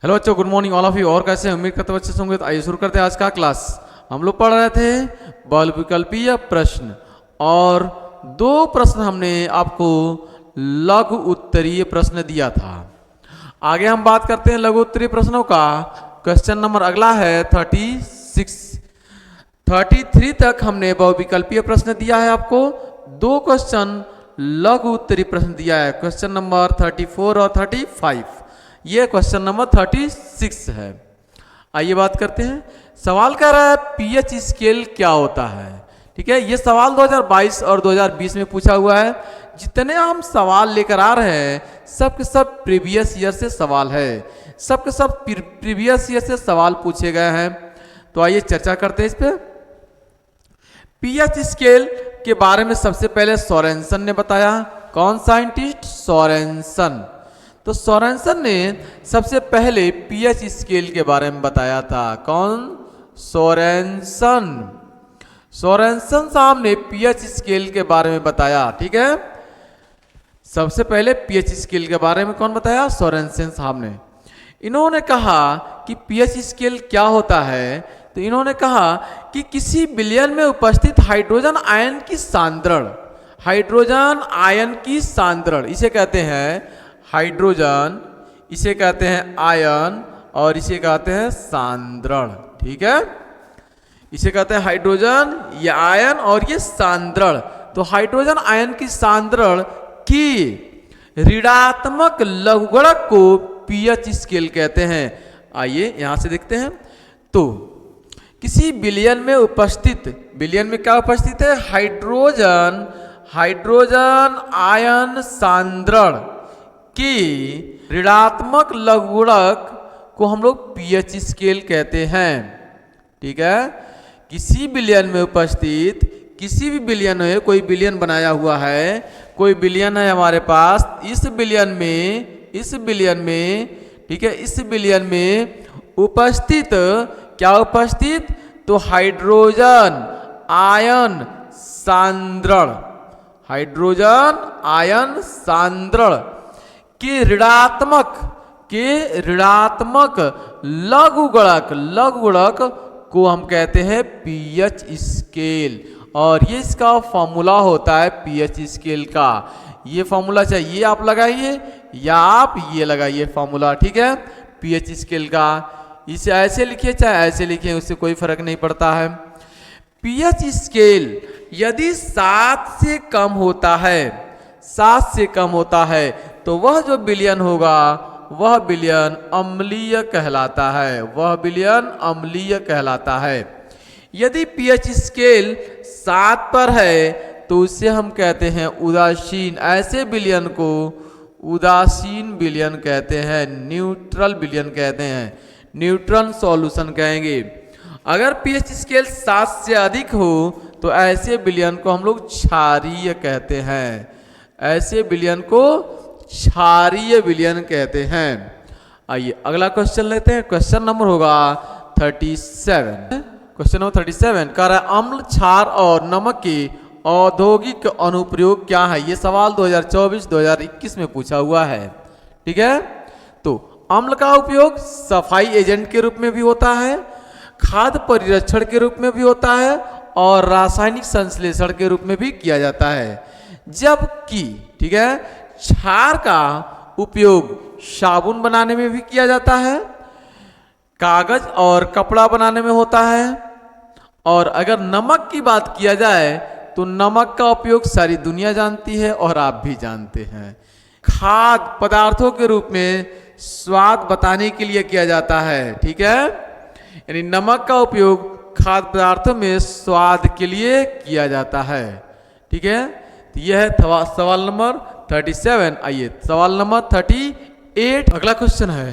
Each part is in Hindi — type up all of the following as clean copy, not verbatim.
हेलो बच्चों, good morning all of you. और कैसे हैं? उम्मीद करते बच्चे होंगे। तो आइए शुरू करते हैं आज का क्लास। हम लोग पढ़ रहे थे बहुविकल्पीय प्रश्न, और दो प्रश्न हमने आपको लघु उत्तरीय प्रश्न दिया था। आगे हम बात करते हैं लघु उत्तरीय प्रश्नों का। क्वेश्चन नंबर अगला है 36। 33 तक हमने बहुविकल्पीय प्रश्न दिया है आपको। दो क्वेश्चन लघु उत्तरीय प्रश्न दिया है, क्वेश्चन नंबर 34 और 35। ये क्वेश्चन नंबर 36 है। आइए बात करते हैं। सवाल कह रहा है पीएच स्केल क्या होता है। ठीक है, ये सवाल 2022 और 2020 में पूछा हुआ है। जितने हम सवाल लेकर आ रहे हैं सब के सब प्रीवियस ईयर से सवाल है, सब के सब प्रीवियस ईयर से सवाल पूछे गए हैं। तो आइए चर्चा करते हैं इस पे। पीएच स्केल के बारे में सबसे पहले सोरेनसन ने बताया। कौन साइंटिस्ट? सोरेनसन। तो सोरेनसन ने सबसे पहले पीएच स्केल के बारे में बताया था। कौन? सोरेनसन। सोरेनसन साहब ने पीएच स्केल के बारे में बताया। ठीक है, सबसे पहले पीएच स्केल के बारे में कौन बताया? सोरेनसन साहब ने। इन्होंने कहा कि पीएच स्केल क्या होता है। तो इन्होंने कहा कि किसी विलयन में उपस्थित हाइड्रोजन आयन की सांद्रण, हाइड्रोजन आयन की सांद्रण, इसे कहते हैं हाइड्रोजन, इसे कहते हैं आयन, और इसे कहते हैं सांद्रण। ठीक है, इसे कहते हैं हाइड्रोजन, ये आयन, और ये सांद्रण। तो हाइड्रोजन आयन की सांद्रण की ऋणात्मक लघुगणक को पीएच स्केल कहते हैं। आइए यहां से देखते हैं। तो किसी विलयन में उपस्थित, विलयन में क्या उपस्थित है? हाइड्रोजन, हाइड्रोजन आयन सांद्रण की ऋणात्मक लघुगणक को हम लोग पीएच स्केल कहते हैं। ठीक है, किसी विलयन में उपस्थित, किसी भी विलयन में, कोई विलयन बनाया हुआ है, कोई विलयन है हमारे पास, इस विलयन में, इस विलयन में, ठीक है, इस विलयन में उपस्थित, क्या उपस्थित? तो हाइड्रोजन आयन सांद्रण, हाइड्रोजन आयन सांद्रण के ऋणात्मक लघुगणक, लघुगणक को हम कहते हैं पीएच स्केल। और ये इसका फॉर्मूला होता है पीएच स्केल का। ये फॉर्मूला चाहिए आप लगाइए या आप ये लगाइए फॉर्मूला। ठीक है, पीएच स्केल का। इसे ऐसे लिखिए चाहे ऐसे लिखिए, उससे कोई फर्क नहीं पड़ता है। पीएच स्केल यदि 7 से कम होता है, 7 से कम होता है, तो वह जो विलयन होगा वह विलयन अम्लीय कहलाता है, वह विलयन अम्लीय कहलाता है। यदि पीएच स्केल 7 पर है तो उसे हम कहते हैं उदासीन। ऐसे विलयन को उदासीन विलयन कहते हैं, न्यूट्रल विलयन कहते हैं, न्यूट्रल सॉल्यूशन कहेंगे। अगर पीएच स्केल 7 से अधिक हो तो ऐसे विलयन को हम लोग क्षारीय कहते हैं, ऐसे विलयन को क्षारीय विलयन कहते हैं। आइए अगला क्वेश्चन लेते हैं। क्वेश्चन नंबर होगा 37। क्वेश्चन नंबर 37 कह रहा है अम्ल, क्षार और नमक के औद्योगिक अनुप्रयोग क्या है। ये सवाल 2024-2021 में पूछा हुआ है। ठीक है, तो अम्ल का उपयोग सफाई एजेंट के रूप में भी होता है, खाद्य परिरक्षण के रूप में भी होता है, और रासायनिक संश्लेषण के रूप में भी किया जाता है। जबकि ठीक है, क्षार का उपयोग साबुन बनाने में भी किया जाता है, कागज और कपड़ा बनाने में होता है। और अगर नमक की बात किया जाए तो नमक का उपयोग सारी दुनिया जानती है और आप भी जानते हैं। खाद्य पदार्थों के रूप में स्वाद बताने के लिए किया जाता है। ठीक है, यानी नमक का उपयोग खाद्य पदार्थों में स्वाद के लिए किया जाता है। ठीक है, तो यह है सवाल नंबर 37। आइए सवाल नंबर 38 अगला क्वेश्चन है।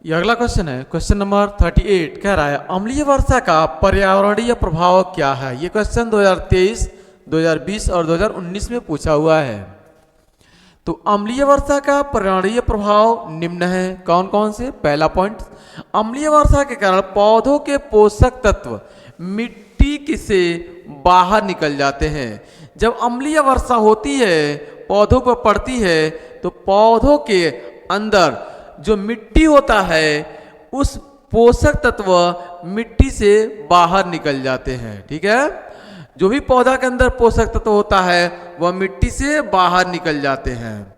यह अगला क्वेश्चन है, क्वेश्चन नंबर 38 कह रहा है अम्लीय वर्षा का पर्यावरणीय प्रभाव क्या है। यह क्वेश्चन 2023, 2020 और 2019 में पूछा हुआ है। तो अम्लीय वर्षा का पर्यावरणीय प्रभाव निम्न है। कौन कौन से? पहला पॉइंट, अम्लीय वर्षा के कारण पौधों के पोषक तत्व मिट्टी से बाहर निकल जाते हैं। जब अम्लीय वर्षा होती है, पौधों पर पड़ती है, तो पौधों के अंदर जो मिट्टी होता है उस पोषक तत्व मिट्टी से बाहर निकल जाते हैं। ठीक है, जो भी पौधा के अंदर पोषक तत्व होता है वह मिट्टी से बाहर निकल जाते हैं।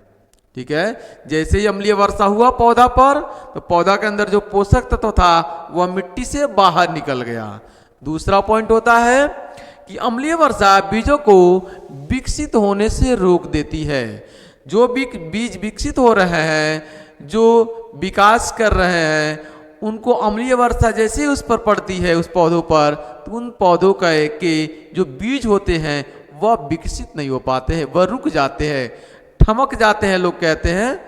ठीक है, जैसे ही अम्लीय वर्षा हुआ पौधा पर, तो पौधा के अंदर जो पोषक तत्व था वह मिट्टी से बाहर निकल गया। दूसरा पॉइंट होता है कि अम्लीय वर्षा बीजों को विकसित होने से रोक देती है। जो बीज विकसित हो रहे हैं, जो विकास कर रहे हैं, उनको अम्लीय वर्षा जैसे उस पर पड़ती है, उस पौधों पर, तो उन पौधों के जो बीज होते हैं वह विकसित नहीं हो पाते हैं, वह रुक जाते हैं, ठमक जाते हैं, लोग कहते हैं,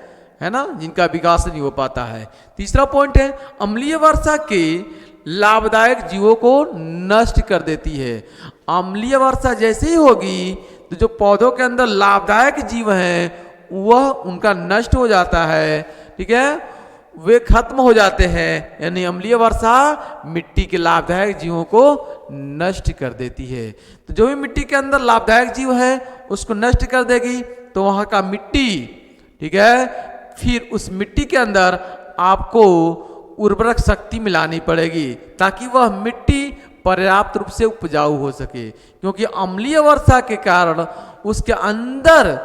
है ना, जिनका विकास नहीं हो पाता है। तीसरा पॉइंट है अम्लीय वर्षा के लाभदायक जीवों को नष्ट कर देती है। अम्लीय वर्षा जैसे ही होगी तो जो पौधों के अंदर लाभदायक जीव हैं वह उनका नष्ट हो जाता है। ठीक है, वे खत्म हो जाते हैं, यानी अम्लीय वर्षा मिट्टी के लाभदायक जीवों को नष्ट कर देती है। तो जो भी मिट्टी के अंदर लाभदायक जीव है उसको नष्ट कर देगी, तो वहाँ का मिट्टी, ठीक है, फिर उस मिट्टी के अंदर आपको उर्वरक शक्ति मिलानी पड़ेगी ताकि वह मिट्टी पर्याप्त रूप से उपजाऊ हो सके, क्योंकि अम्लीय वर्षा के कारण उसके अंदर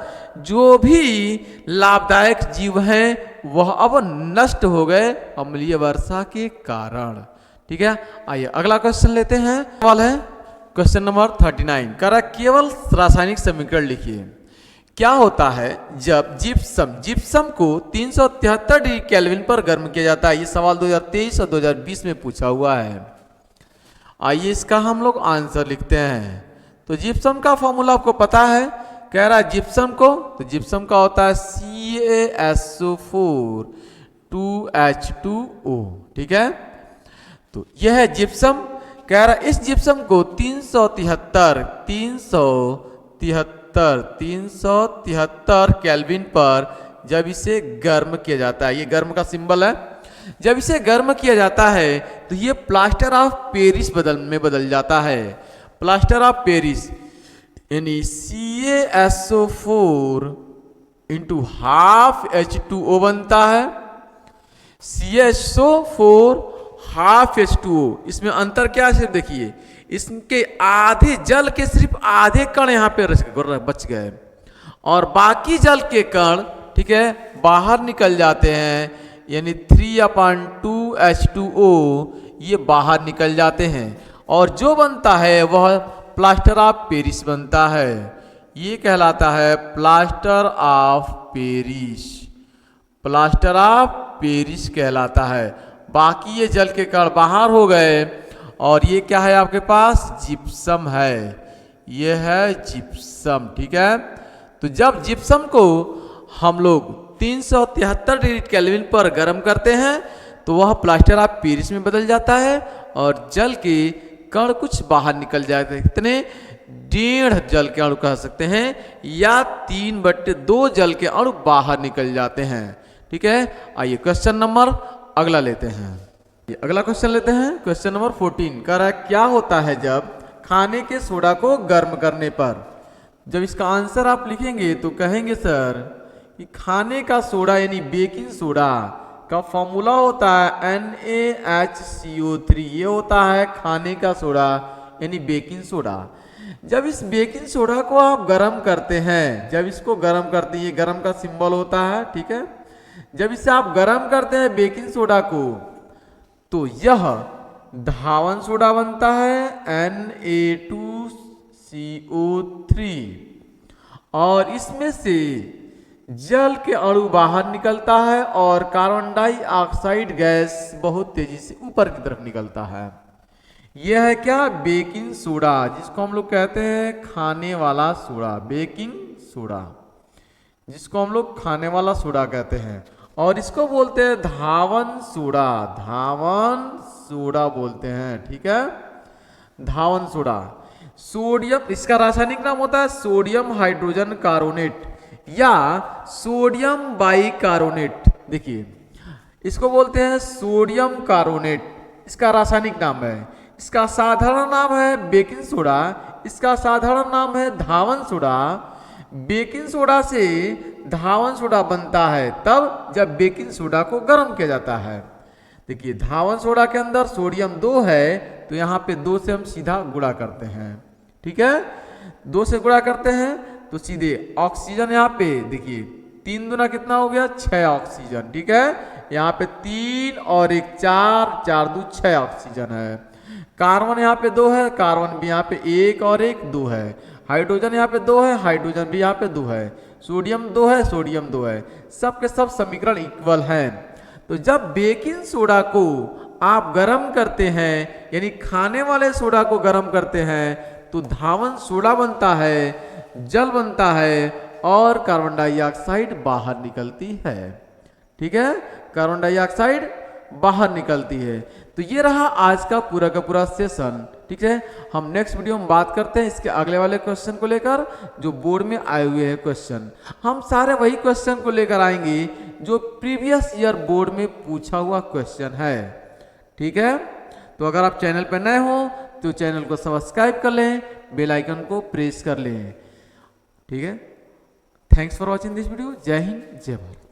जो भी लाभदायक जीव हैं वह अब नष्ट हो गए अम्लीय वर्षा के कारण। ठीक है, आइए अगला क्वेश्चन लेते हैं। सवाल है क्वेश्चन नंबर 39, करा केवल रासायनिक समीकरण लिखिए। क्या होता है जब जिप्सम को 373 डिग्री केल्विन पर गर्म किया जाता है? ये सवाल 2023 और 2020 में पूछा हुआ है। आइए इसका हम लोग आंसर लिखते हैं। तो जिप्सम का फॉर्मूला आपको पता है, कह रहा है जिप्सम को, तो जिप्सम का होता है CaSO4 2H2O। ठीक है, तो यह है जिप्सम। कह रहा है इस जिप्सम को 373 केल्विन पर जब इसे गर्म किया जाता है, ये गर्म का सिंबल है, जब इसे गर्म किया जाता है तो ये प्लास्टर ऑफ पेरिस में बदल जाता है। प्लास्टर ऑफ पेरिस यानी CaSO4 इंटू हाफ H2O बनता है। CaSO4 हाफ H2O, इसमें अंतर क्या है सिर्फ देखिए, इसके आधे जल के सिर्फ आधे कण यहाँ पे बच गए और बाकी जल के कण, ठीक है, बाहर निकल जाते हैं, यानी 3/2H2O ये बाहर निकल जाते हैं और जो बनता है वह प्लास्टर ऑफ पेरिस बनता है। ये कहलाता है plaster of Paris, plaster of Paris कहलाता है। बाकी ये जल के कण बाहर हो गए और ये क्या है आपके पास, जिप्सम है, ये है जिप्सम। ठीक है, तो जब जिप्सम को हम लोग 373 डिग्री केल्विन पर गर्म करते हैं तो वह प्लास्टर ऑफ पेरिस में बदल जाता है और जल के कण कुछ बाहर निकल जाते हैं। कितने? 1.5 जल के अणु कह सकते हैं या 3/2 जल के अणु बाहर निकल जाते हैं। ठीक है, आइए क्वेश्चन नंबर अगला लेते हैं। अगला क्वेश्चन लेते हैं, क्वेश्चन नंबर 14 कह रहा है क्या होता है जब खाने के सोडा को गर्म करने पर? जब इसका आंसर आप लिखेंगे तो कहेंगे सर कि खाने का सोडा यानी बेकिंग सोडा का फॉर्मूला होता है NaHCO3, ये होता है खाने का सोडा यानी बेकिंग सोडा। जब इस बेकिंग सोडा को आप गर्म करते हैं, जब इसको गर्म करते हैं, ये गर्म का सिंबल होता है, ठीक है, जब इसे आप गर्म करते हैं बेकिंग सोडा को तो यह धावन सोडा बनता है Na2CO3 और इसमें से जल के अणु बाहर निकलता है और कार्बन डाइऑक्साइड गैस बहुत तेजी से ऊपर की तरफ निकलता है। यह है क्या, बेकिंग सोडा, जिसको हम लोग कहते हैं खाने वाला सोडा, बेकिंग सोडा, जिसको हम लोग खाने वाला सोडा कहते हैं। और इसको बोलते हैं धावन सोडा, धावन सोडा बोलते हैं। ठीक है, धावन सोडा। सोडियम, इसका रासायनिक नाम होता है सोडियम हाइड्रोजन कार्बोनेट या सोडियम बाइकार्बोनेट। देखिए इसको बोलते हैं सोडियम कार्बोनेट, इसका रासायनिक नाम है। इसका साधारण नाम है बेकिंग सोडा, इसका साधारण नाम है धावन सोडा। बेकिंग सोडा से धावन सोडा बनता है तब जब बेकिंग सोडा को गर्म किया जाता है। देखिए धावन सोडा के अंदर सोडियम 2 है, तो यहाँ पे 2 से हम सीधा गुणा करते हैं। ठीक है, 2 से गुणा करते हैं तो सीधे ऑक्सीजन यहाँ पे देखिए 3 दूना कितना हो गया, 6 ऑक्सीजन। ठीक है, यहाँ पे 3 और 1 4, 4 2 6 ऑक्सीजन है। कार्बन यहाँ पे 2 है, कार्बन भी यहाँ पे 1 और 1 2 है। हाइड्रोजन यहाँ पे 2 है, हाइड्रोजन भी यहाँ पे 2 है। सोडियम 2 है, सोडियम 2 है। सब के सब समीकरण इक्वल हैं। तो जब बेकिंग सोडा को आप गर्म करते हैं, यानी खाने वाले सोडा को गर्म करते हैं, तो धावन सोडा बनता है, जल बनता है और कार्बन डाइऑक्साइड बाहर निकलती है। ठीक है, कार्बन डाइऑक्साइड बाहर निकलती है। तो ये रहा आज का पूरा सेशन। ठीक है, हम नेक्स्ट वीडियो में बात करते हैं इसके अगले वाले क्वेश्चन को लेकर, जो बोर्ड में आए हुए हैं क्वेश्चन। हम सारे वही क्वेश्चन को लेकर आएंगे जो प्रीवियस ईयर बोर्ड में पूछा हुआ क्वेश्चन है। ठीक है, तो अगर आप चैनल पर नए हो तो चैनल को सब्सक्राइब कर लें, बेल आइकन को प्रेस कर लें। ठीक है, thanks for watching this video. जय हिंद, जय भारत।